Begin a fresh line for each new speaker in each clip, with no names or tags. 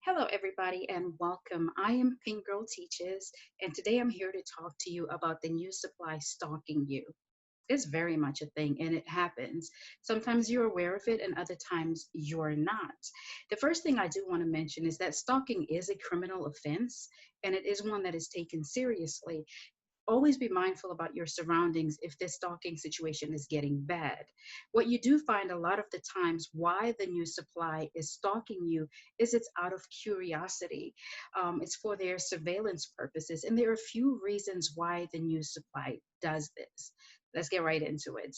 Hello, everybody, and welcome. I am Pink Girl Teaches, and today I'm here to talk to you about the new supply stalking you. It's very much a thing, and it happens. Sometimes you're aware of it, and other times you're not. The first thing I do want to mention is that stalking is a criminal offense, and it is one that is taken seriously. Always be mindful about your surroundings if this stalking situation is getting bad. What you do find a lot of the times why the new supply is stalking you is it's out of curiosity. It's for their surveillance purposes. And there are a few reasons why the new supply does this. Let's get right into it.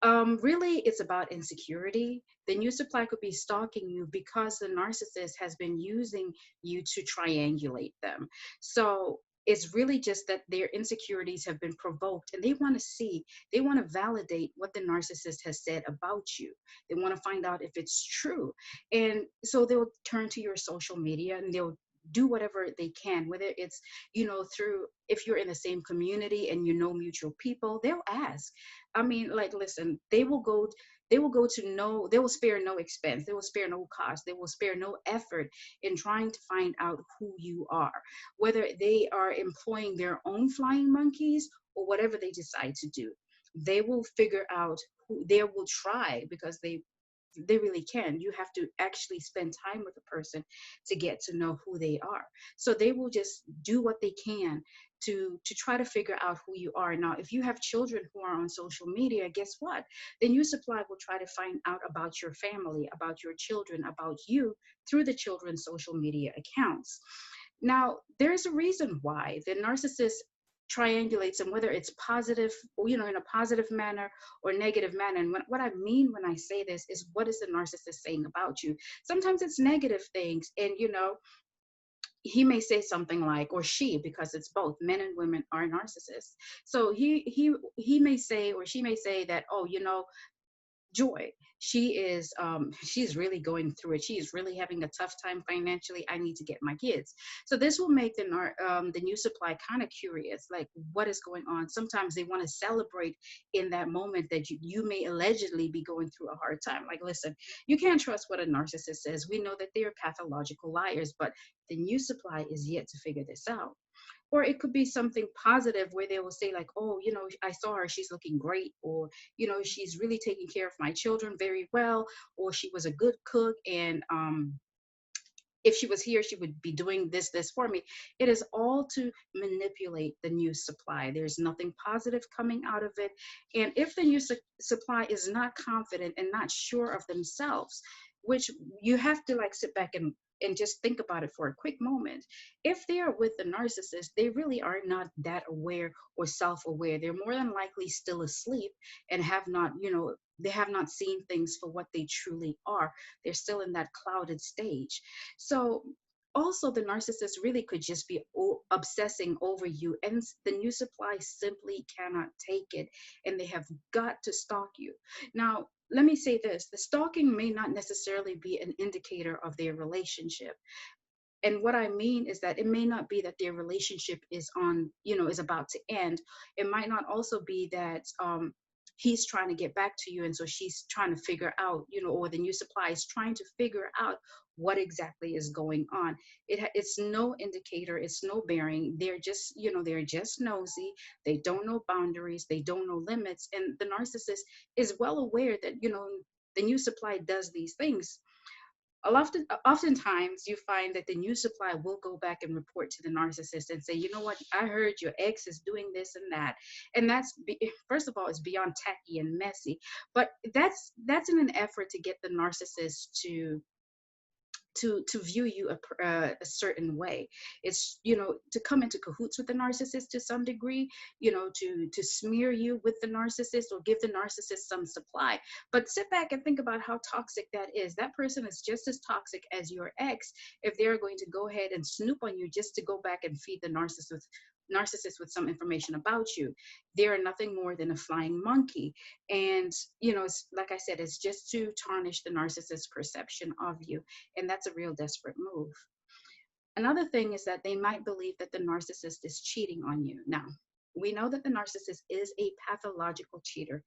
Really, it's about insecurity. The new supply could be stalking you because the narcissist has been using you to triangulate them. So it's really just that their insecurities have been provoked and they want to see, they want to validate what the narcissist has said about you. They want to find out if it's true. And so they'll turn to your social media and they'll do whatever they can, whether it's, through, if you're in the same community and you know mutual people, they'll ask. I mean, like, listen, they will go to no, they will spare no expense, they will spare no cost, they will spare no effort in trying to find out who you are, whether they are employing their own flying monkeys or whatever they decide to do. They will figure out who they will try because they really can. You have to actually spend time with a person to get to know who they are. So they will just do what they can to try to figure out who you are. Now, if you have children who are on social media, guess what? The new supply will try to find out about your family, about your children, about you through the children's social media accounts. Now, there's a reason why the narcissist triangulates them, whether it's positive, or, in a positive manner or negative manner. And what I mean when I say this is, what is the narcissist saying about you? Sometimes it's negative things. And, he may say something like, or she, because it's both men and women are narcissists. So he may say, or she may say that, oh, Joy, she's really going through it. She is really having a tough time financially. I need to get my kids. So this will make the new supply kind of curious, like what is going on. Sometimes they want to celebrate in that moment that you may allegedly be going through a hard time. Like, listen, you can't trust what a narcissist says. We know that they are pathological liars, but the new supply is yet to figure this out. Or it could be something positive where they will say like, oh, I saw her, she's looking great, or she's really taking care of my children very well, or she was a good cook, and if she was here she would be doing this for me. It is all to manipulate the new supply. There's nothing positive coming out of it. And if the new supply is not confident and not sure of themselves, which you have to like sit back and just think about it for a quick moment. If they are with the narcissist, they really are not that aware or self-aware. They're more than likely still asleep and have not, they have not seen things for what they truly are. They're still in that clouded stage. So also the narcissist really could just be obsessing over you, and the new supply simply cannot take it, and they have got to stalk you. Now, let me say this: the stalking may not necessarily be an indicator of their relationship. And what I mean is that it may not be that their relationship is on, is about to end. It might not also be that he's trying to get back to you, and so she's trying to figure out, or the new supply is trying to figure out what exactly is going on. It's no indicator, it's no bearing. They're just, they're just nosy. They don't know boundaries, they don't know limits, and the narcissist is well aware that, the new supply does these things. Oftentimes you find that the new supply will go back and report to the narcissist and say, you know what, I heard your ex is doing this and that. And first of all, it's beyond tacky and messy, but that's in an effort to get the narcissist to view you a certain way. It's, to come into cahoots with the narcissist to some degree, to smear you with the narcissist or give the narcissist some supply. But sit back and think about how toxic that is. That person is just as toxic as your ex if they're going to go ahead and snoop on you just to go back and feed the narcissist with some information about you. They are nothing more than a flying monkey. And, it's, like I said, it's just to tarnish the narcissist's perception of you. And that's a real desperate move. Another thing is that they might believe that the narcissist is cheating on you. Now, we know that the narcissist is a pathological cheater.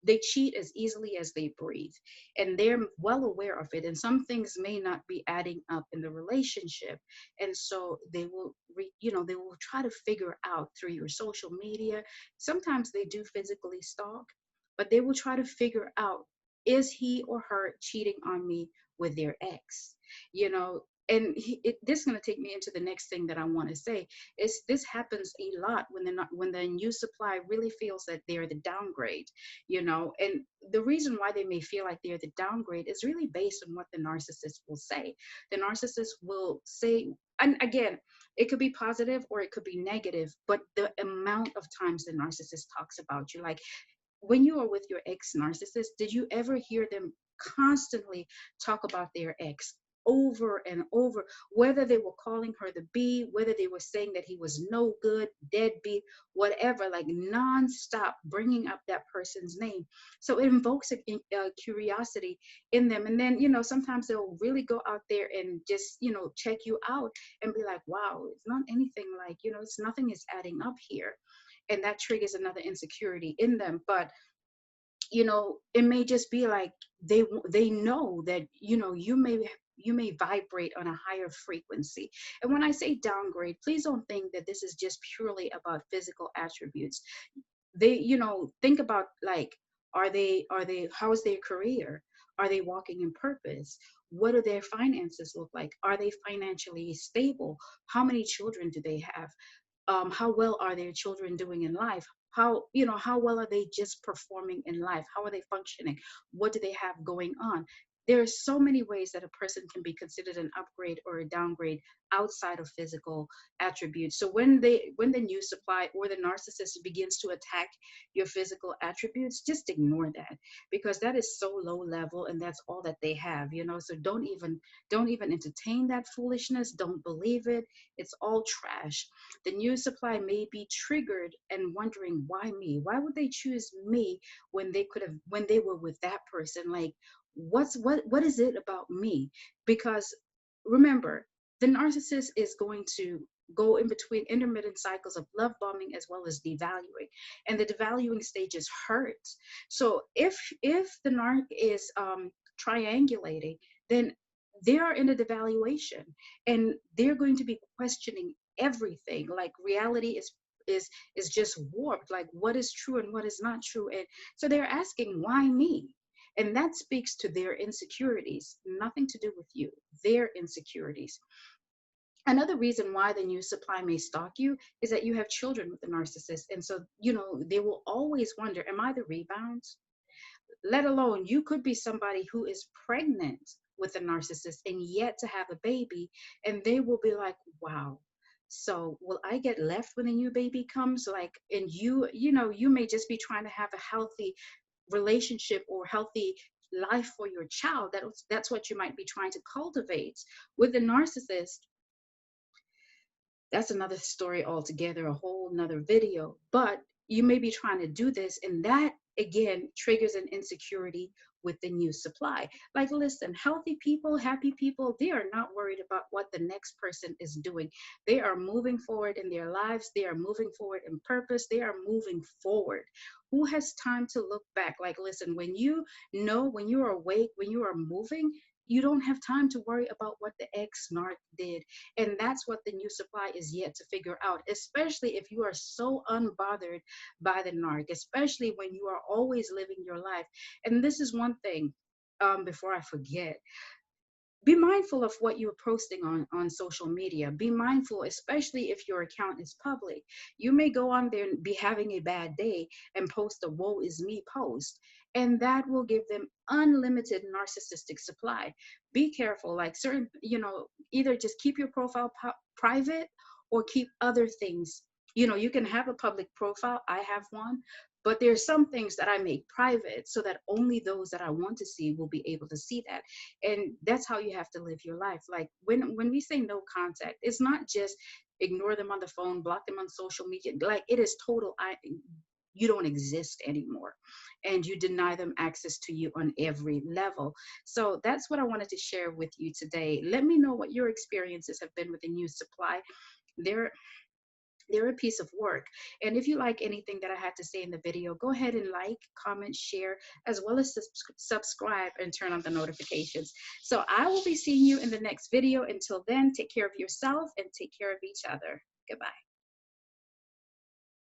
they cheat as easily as they breathe, and they're well aware of it, and some things may not be adding up in the relationship, and so they will they will try to figure out through your social media. Sometimes they do physically stalk, but they will try to figure out, is he or her cheating on me with their ex, you know. And this is going to take me into the next thing that I want to say is this happens a lot when they're not, when the new supply really feels that they're the downgrade, and the reason why they may feel like they're the downgrade is really based on what the narcissist will say. The narcissist will say, and again, it could be positive or it could be negative, but the amount of times the narcissist talks about you, like when you are with your ex narcissist, did you ever hear them constantly talk about their ex over and over, whether they were calling her the B, whether they were saying that he was no good, deadbeat, whatever, like nonstop bringing up that person's name. So it invokes a curiosity in them. And then, sometimes they'll really go out there and just, check you out and be like, wow, it's not anything like, it's nothing is adding up here, and that triggers another insecurity in them. But it may just be like they know that you may vibrate on a higher frequency. And when I say downgrade, please don't think that this is just purely about physical attributes. They think about, like, are they how is their career, are they walking in purpose, what do their finances look like, are they financially stable, how many children do they have, how well are their children doing in life, how well are they just performing in life, how are they functioning, what do they have going on. There are so many ways that a person can be considered an upgrade or a downgrade outside of physical attributes. So when the new supply or the narcissist begins to attack your physical attributes, just ignore that, because that is so low level and that's all that they have, so don't even entertain that foolishness, don't believe it. It's all trash. The new supply may be triggered and wondering, why me? Why would they choose me when they were with that person? Like, what is it about me? Because remember, the narcissist is going to go in between intermittent cycles of love bombing as well as devaluing, and the devaluing stages hurt. So if the narc is triangulating, then they are in a devaluation, and they're going to be questioning everything. Like, reality is just warped, like what is true and what is not true. And so they're asking, why me? And that speaks to their insecurities, nothing to do with you, their insecurities. Another reason why the new supply may stalk you is that you have children with the narcissist, and so they will always wonder, am I the rebound? Let alone, you could be somebody who is pregnant with a narcissist and yet to have a baby, and they will be like, wow, so will I get left when a new baby comes? Like, and you may just be trying to have a healthy relationship or healthy life for your child. That's what you might be trying to cultivate. With the narcissist, that's another story altogether, a whole nother video. But you may be trying to do this, and that again triggers an insecurity with the new supply. Like, listen, healthy people, happy people, they are not worried about what the next person is doing. They are moving forward in their lives, they are moving forward in purpose, they are moving forward. Who has time to look back? Like, listen, when you are awake, when you are moving, you don't have time to worry about what the ex narc did. And that's what the new supply is yet to figure out, especially if you are so unbothered by the narc, especially when you are always living your life. And this is one thing, before I forget, be mindful of what you're posting on social media. Be mindful, especially if your account is public. You may go on there and be having a bad day and post a woe is me post, and that will give them unlimited narcissistic supply. Be careful, like certain, either just keep your profile private or keep other things. You can have a public profile, I have one, but there's some things that I make private so that only those that I want to see will be able to see that. And that's how you have to live your life. Like, when we say no contact, it's not just ignore them on the phone, block them on social media. Like, it is total, you don't exist anymore, and you deny them access to you on every level. So that's what I wanted to share with you today. Let me know what your experiences have been with the new supply. There They're a piece of work. And if you like anything that I had to say in the video, go ahead and like, comment, share, as well as subscribe and turn on the notifications. So I will be seeing you in the next video. Until then, take care of yourself and take care of each other. Goodbye.